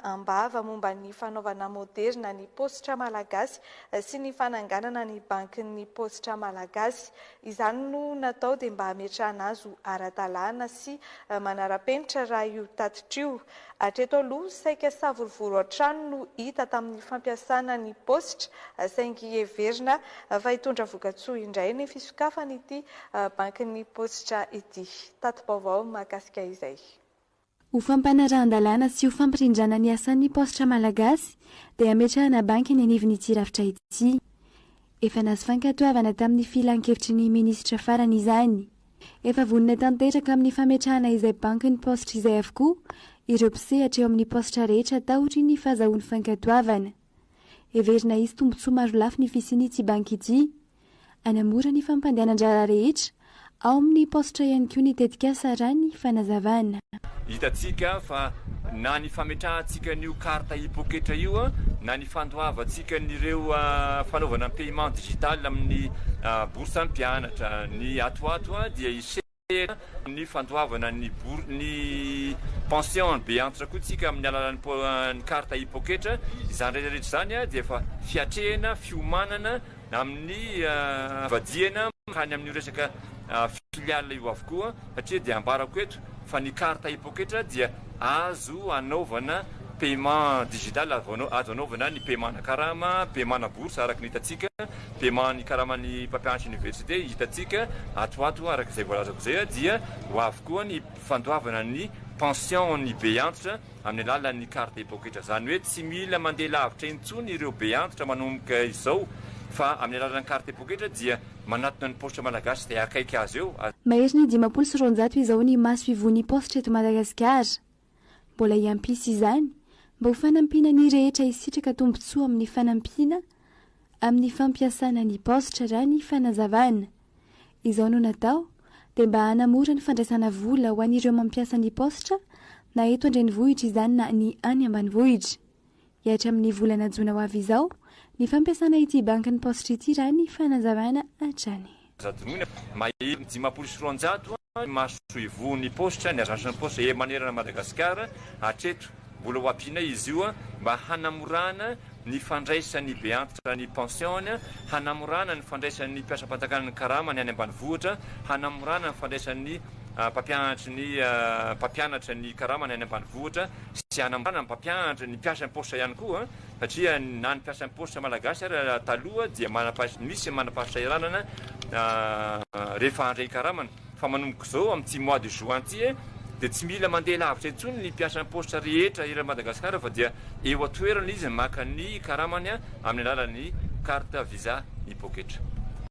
ambava momba ny fanaovana moderna ny positra malagasy sy ny fananganana ny bankin'ny positra malagasy. Izany no natao dia mba hametrahana azy ho ara-dalàna sy manara-penitra raha io tatitra io. Hatreto aloha saika savorovoro hatrano no hita tamin'ny fampiasana ny positra saingy heverina fa hitondra voka-tsoa indray ny fisokafana ity bankin'ny positra ity. Tato-baovao mahakasika izay. Ho fampanarahan-dalàna sy ho fampirindrana ny asan'ny positra malagasy dia hametrahana banky ny anivon'ity rafitra ity. Efa nahazo fankatoavana tamin'ny filan-kevitry ny minisitra farany izany. Efa vonona tanteraka amin'ny fametrahana izay bankin'ny positra izay avokoa ireo mpisehatra eo amin'ny positra rehetra tahory ny fahazahoan'ny fankatoavana. Heverina izy tombontsoa maro lafo ny fisian'ity banky ity, hanamora ny fampandehanan-draharaha rehetra ao amin'ny positra ihany koa ny tetika sarany fanazavana. Hitatsika fa na ny fametrahantsika n'io karta hipoketra io na ny fandoavantsika n'ireo fanaovana paiement digital amin'ny bourse mpianatra ny atoato dia isehatra ny fandoavana ny pension be antitra koa tsika amin'ny alalan'ny karta hipoketra. Izany rehetrarehetra zany dia efa fiatrehana fiomanana amin'ny vadiana kany amin'ny resaka filiale io avokoa satria dia ambarako eto fa ny karta hipoketra dia azo anaovana paiement digital, azo anaovana ny paiement na karama, paiement na bourse araka ny hitatsika, paiement ny karama ny mpampianatra université hitatsika atoato araka izay voalazako izay dia ho avokoa ny fandoavana ny pension ny be antitra amin'ny alalan'ny karta hipoketra. Zany hoe tsy mila mandeha lavitra intsony ireo be antitra manomboka izao fa amin'ny alalan'ny karta hipoketra dia manatona ny positra malagasy dia akaiky azy eo. Maheriny 590 izao ny maso ivony positra eto Madagasikara. Mbola hiampisa izany mba ho fanampiana ny rehetra hisitraka tombontsoa amin'ny fanampiana amin'ny fampiasana ny positra raha ny fanazavana. Izao no natao dia mba hanamora ny fandraisana vola ho an'ireo mampiasa ny positra na eto an-drenivohitra izany na ny any ambanivohitra. Hiatra amin'ny volana jona ho avy izao ny fampiasana ity bankin'ny positra ity raha ny fanazavana hatrany. Mahery 590 maso ivony positra ny azansany positra manerana Madagasikara hatreto mbola ho ampiana izy io mba hanamorana ny fandraisan'ny be antitra ny pension, hanamorana ny fandraisan'ny mpiasa-pantakanany karama ny any ambanivohitra, hanamorana ny fandraisan'ny mpampianatra ny karama ny any ambanivohitra sy hanamorana ny mpampianatra ny mpiasa positra ihany koa satria na ny mpiasa positra malagasy ary taloha dia misy manam-pahasahiranana rehefa handray karamana fa manomboka izao amin'ny 6 mois de juin ity dia tsy mila mandeha lavitra intsony ny mpiasa positra rehetra ery Madagasikara fa dia eo atoerana izy maka ny karamany amin'ny alalan'ny carte visa hipoketra.